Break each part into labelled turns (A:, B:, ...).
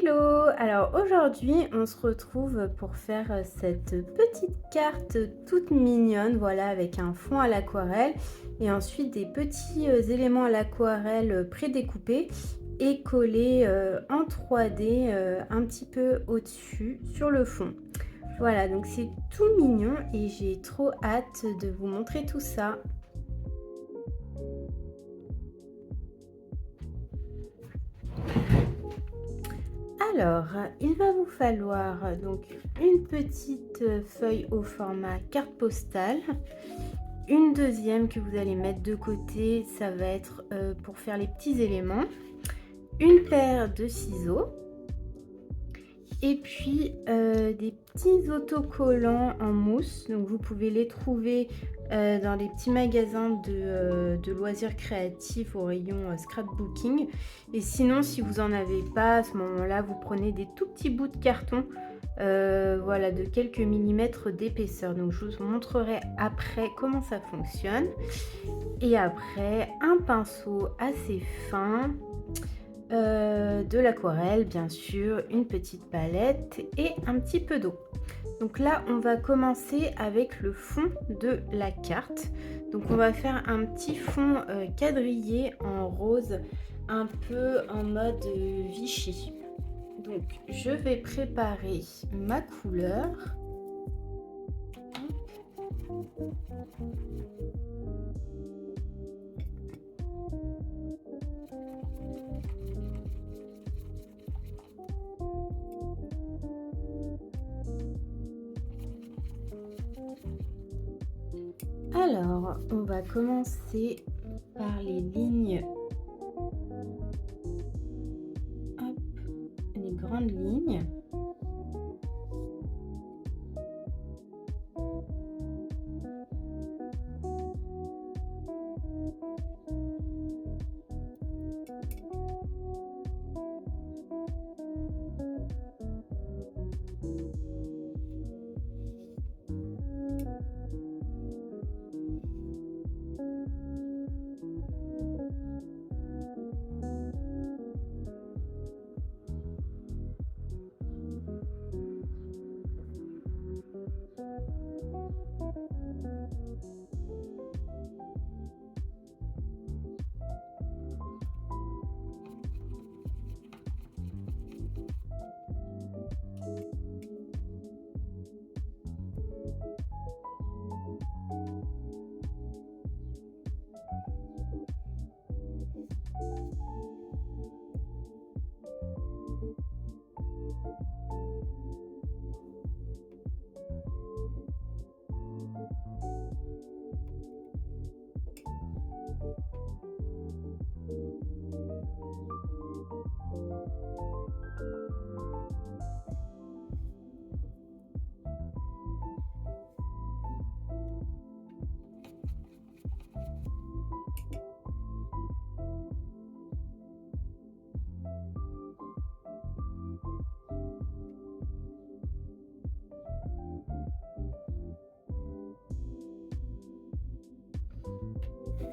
A: Hello! Alors aujourd'hui, on se retrouve pour faire cette petite carte toute mignonne, voilà, avec un fond à l'aquarelle et ensuite des petits éléments à l'aquarelle prédécoupés et collés en 3D un petit peu au-dessus sur le fond. Voilà, donc c'est tout mignon et j'ai trop hâte de vous montrer tout ça. Alors, il va vous falloir donc une petite feuille au format carte postale. Une deuxième que vous allez mettre de côté, ça va être pour faire les petits éléments. Une paire de ciseaux. Et puis des petits autocollants en mousse. Donc vous pouvez les trouver dans les petits magasins de loisirs créatifs au rayon scrapbooking. Et sinon, si vous n'en avez pas, à ce moment-là, vous prenez des tout petits bouts de carton, voilà, de quelques millimètres d'épaisseur. Donc je vous montrerai après comment ça fonctionne. Et après, un pinceau assez fin. De l'aquarelle bien sûr, une petite palette et un petit peu d'eau. Donc là on va commencer avec le fond de la carte. Donc on va faire un petit fond quadrillé en rose, un peu en mode Vichy. Donc je vais préparer ma couleur. Alors, on va commencer par les lignes, hop, les grandes lignes.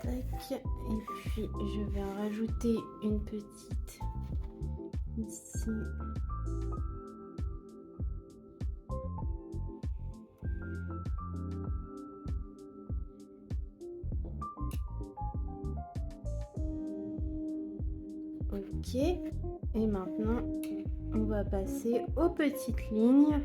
A: Tac. Et puis je vais en rajouter une petite ici. Ok. Et maintenant, on va passer aux petites lignes.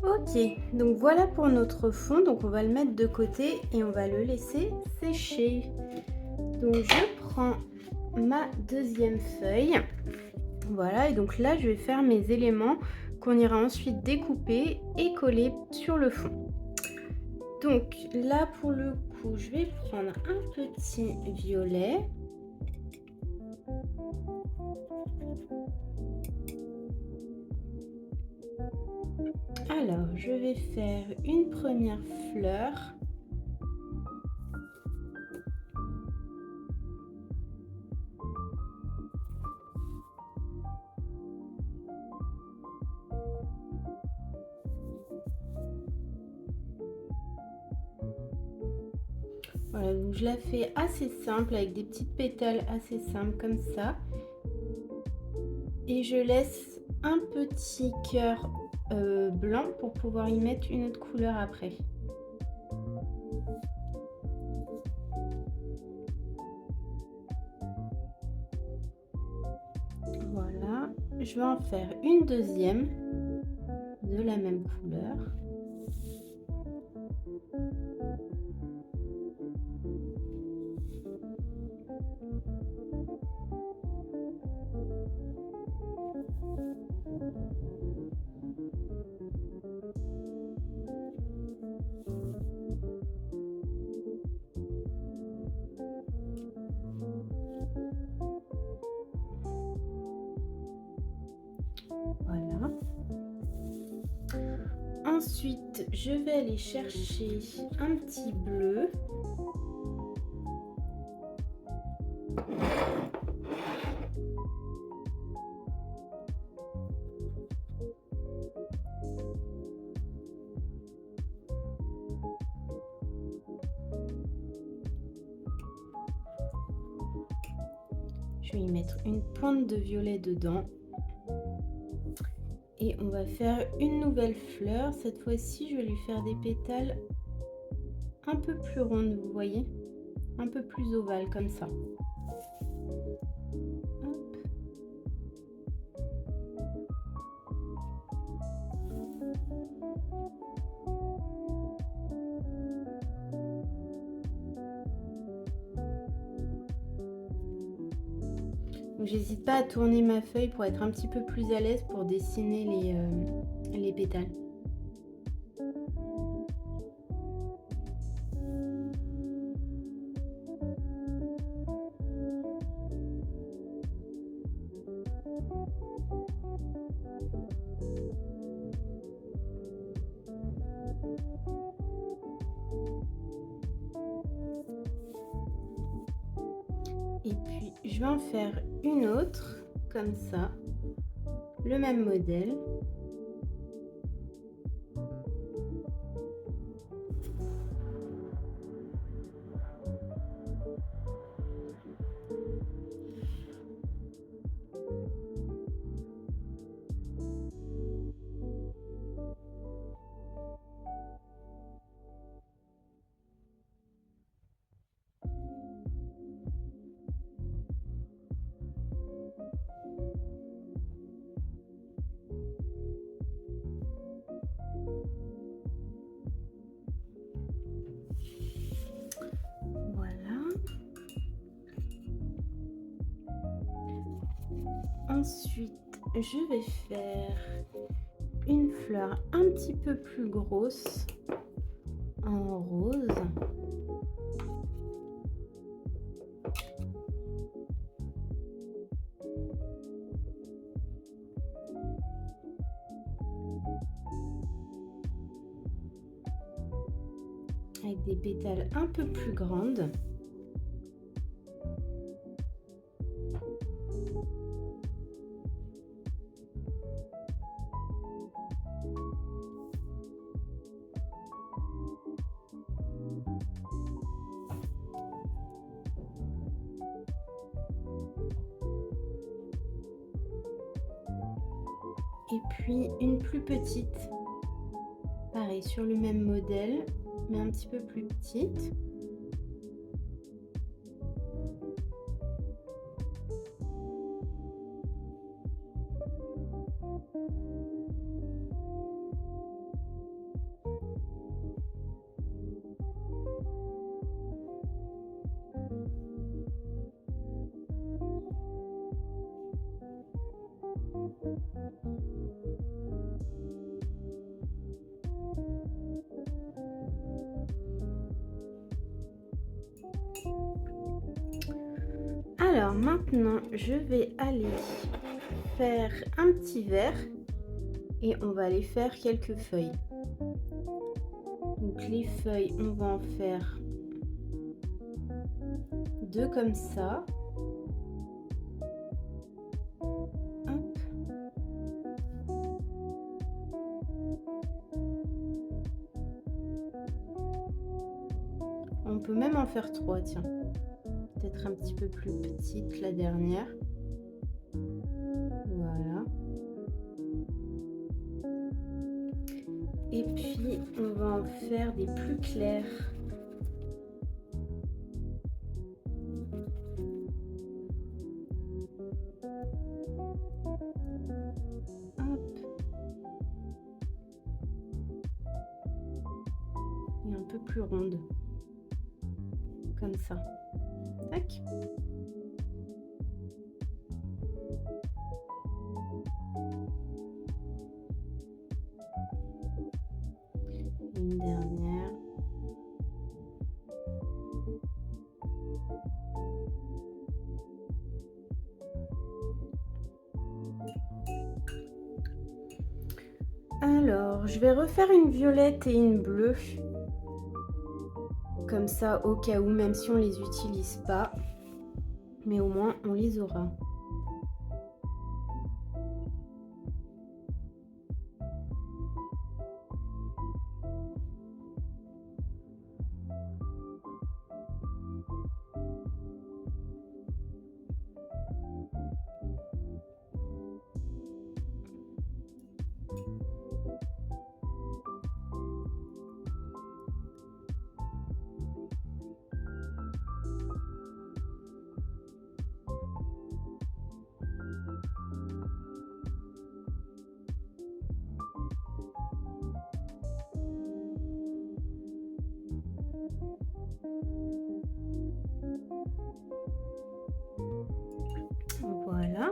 A: Ok, donc voilà pour notre fond. Donc on va le mettre de côté et on va le laisser sécher. Donc je prends ma deuxième feuille. Voilà, et donc là je vais faire mes éléments qu'on ira ensuite découper et coller sur le fond. Donc là pour le coup, je vais prendre un petit violet. Alors, je vais faire une première fleur. Voilà, donc je la fais assez simple avec des petites pétales assez simples comme ça. Et je laisse un petit cœur blanc pour pouvoir y mettre une autre couleur après. Voilà, je vais en faire une deuxième de la même couleur. Voilà. Ensuite, je vais aller chercher un petit bleu. Je vais y mettre une pointe de violet dedans. Et on va faire une nouvelle fleur. Cette fois-ci, je vais lui faire des pétales un peu plus rondes, vous voyez, un peu plus ovales comme ça. Hop. J'hésite pas à tourner ma feuille pour être un petit peu plus à l'aise pour dessiner les pétales. Et puis je vais en faire une autre comme ça, le même modèle. Ensuite, je vais faire une fleur un petit peu plus grosse en rose. Avec des pétales un peu plus grandes. Et puis une plus petite, pareil sur le même modèle, mais un petit peu plus petite. Alors maintenant, je vais aller faire un petit verre et on va aller faire quelques feuilles. Donc les feuilles, on va en faire 2 comme ça. Hop. On peut même en faire 3, tiens. Peut-être un petit peu plus petite la dernière. Voilà. Et puis on va en faire des plus clairs. Hop. Et un peu plus ronde. Comme ça. Tac. Une dernière. Alors, je vais refaire une violette et une bleue. Comme ça, au cas où, même si on les utilise pas, mais au moins on les aura. Voilà.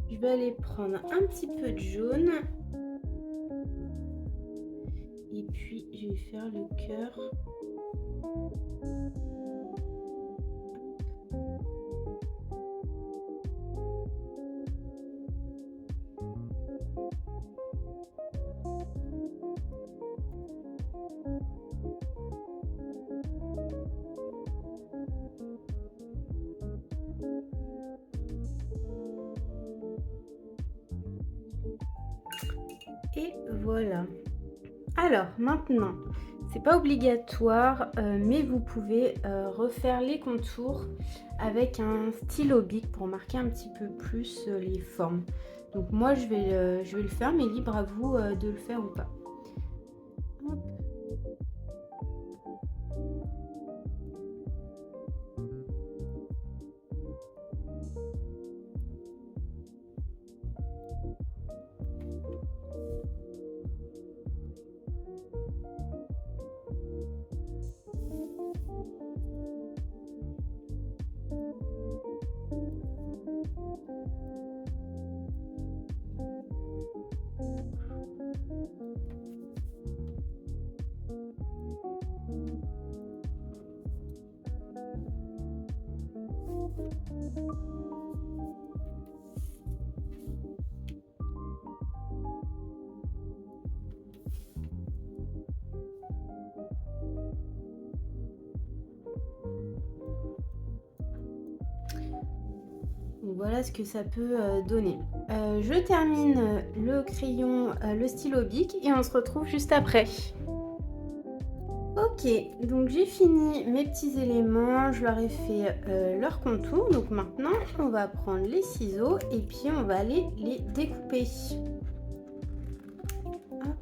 A: Je vais aller prendre un petit peu de jaune. Et puis, je vais faire le cœur. Et voilà. Alors maintenant, c'est pas obligatoire, mais vous pouvez refaire les contours avec un stylo bic pour marquer un petit peu plus les formes. Donc moi je vais le faire, mais libre à vous de le faire ou pas. Hop. Voilà ce que ça peut donner. Je termine le crayon, le stylo bic et on se retrouve juste après. Ok, Ok, donc j'ai fini mes petits éléments, je leur ai fait leur contour. Donc maintenant, on va prendre les ciseaux et puis on va aller les découper. Hop.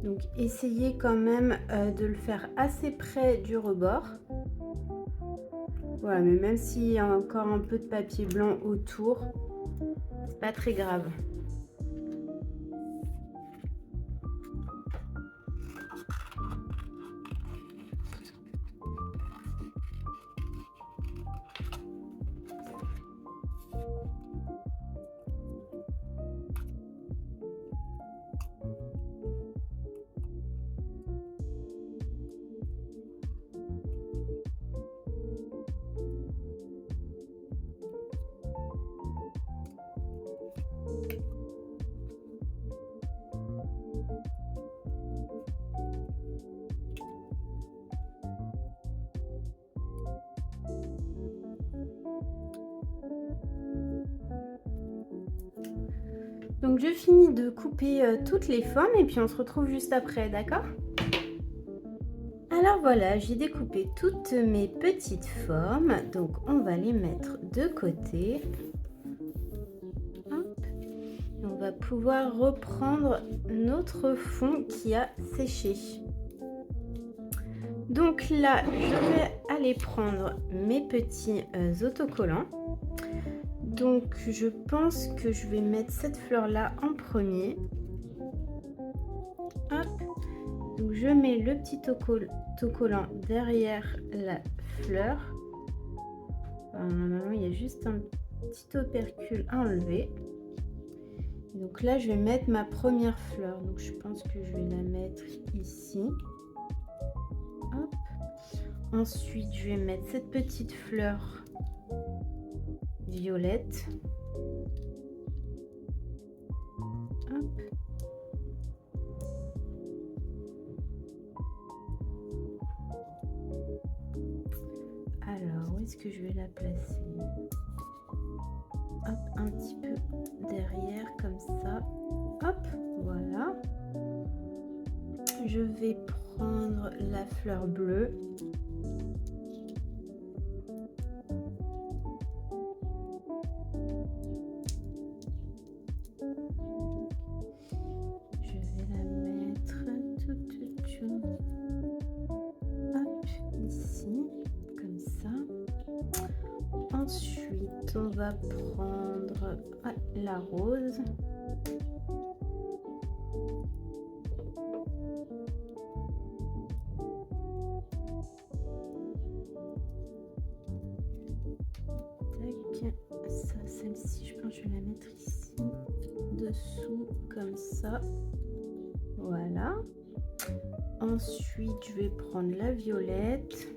A: Donc essayez quand même de le faire assez près du rebord. Voilà, mais même s'il y a encore un peu de papier blanc autour, c'est pas très grave. Donc je finis de couper toutes les formes et puis on se retrouve juste après, d'accord? Alors voilà, j'ai découpé toutes mes petites formes, donc on va les mettre de côté. Hop. Et on va pouvoir reprendre notre fond qui a séché. Donc là, je vais aller prendre mes petits autocollants. Donc je pense que je vais mettre cette fleur là en premier. Hop. Donc je mets le petit autocollant derrière la fleur. Alors, normalement il y a juste un petit opercule à enlever. Donc là je vais mettre ma première fleur. Donc je pense que je vais la mettre ici. Hop. Ensuite je vais mettre cette petite fleur violette. Hop. Alors, où est-ce que je vais la placer? Hop, un petit peu derrière, comme ça. Hop, voilà. Je vais prendre la fleur bleue. Je vais la mettre tout. Hop, ici, comme ça. Ensuite, on va prendre la rose. Tac, ça, celle-ci, je pense que je vais la mettre ici, dessous, comme ça. Voilà. Ensuite, je vais prendre la violette.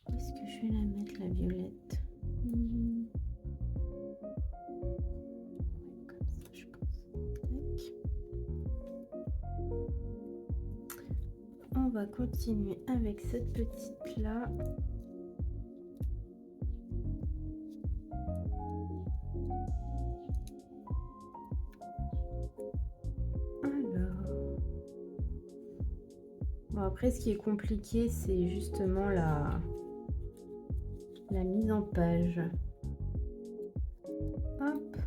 A: Où est-ce que je vais la mettre, la violette? Comme ça, je pense. Tac. On va continuer avec cette petite là. Bon, après, ce qui est compliqué, c'est justement la mise en page. Hop.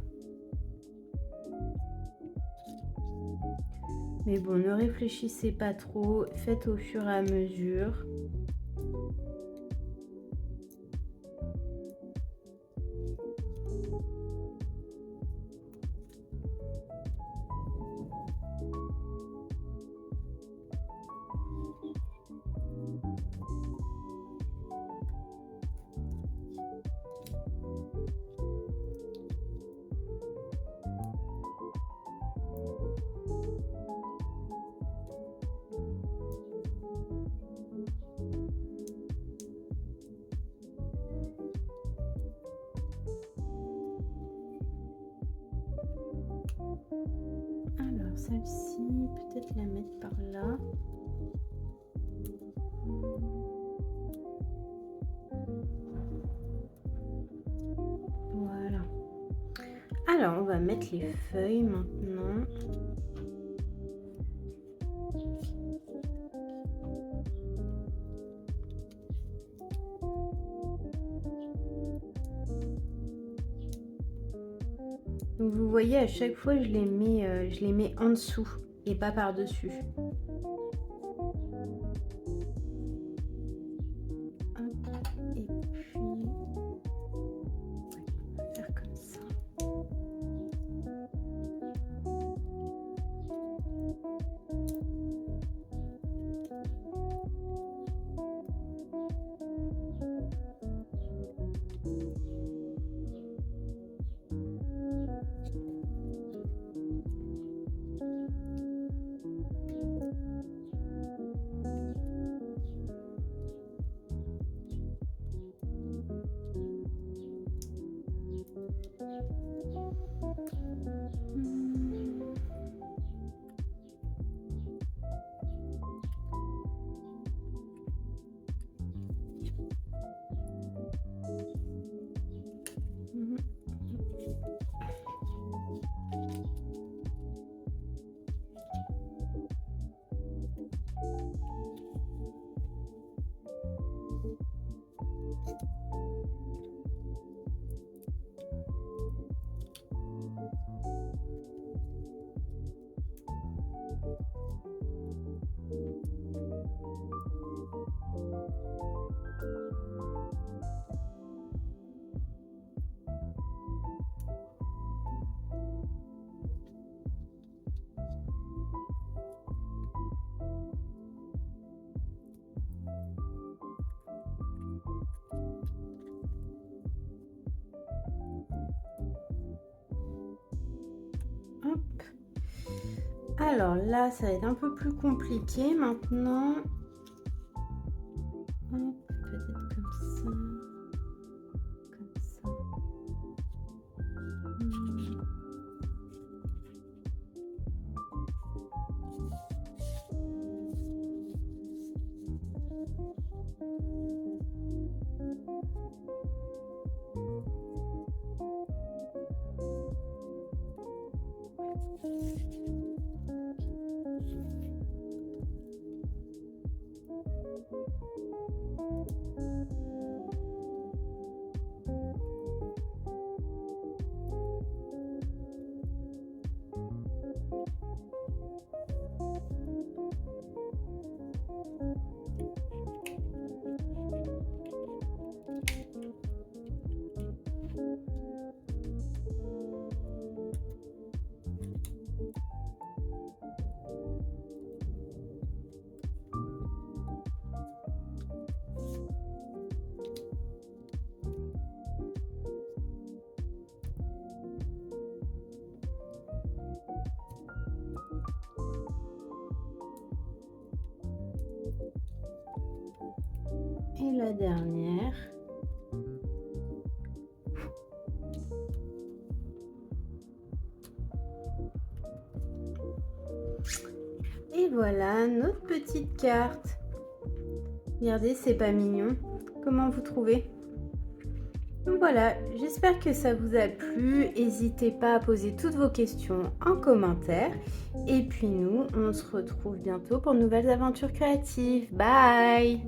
A: Mais bon, ne réfléchissez pas trop, faites au fur et à mesure. Alors celle-ci, peut-être la mettre par là. Voilà. Alors, on va mettre les feuilles maintenant. Donc vous voyez, à chaque fois, je les mets en dessous et pas par-dessus. Et puis, on va faire comme ça. Hop. Alors là, ça va être un peu plus compliqué maintenant. Hop, peut-être comme ça. Comme ça. Et la dernière. Et voilà notre petite carte. Regardez, c'est pas mignon. Comment vous trouvez? Donc voilà, j'espère que ça vous a plu. N'hésitez pas à poser toutes vos questions en commentaire. Et puis nous, on se retrouve bientôt pour de nouvelles aventures créatives. Bye!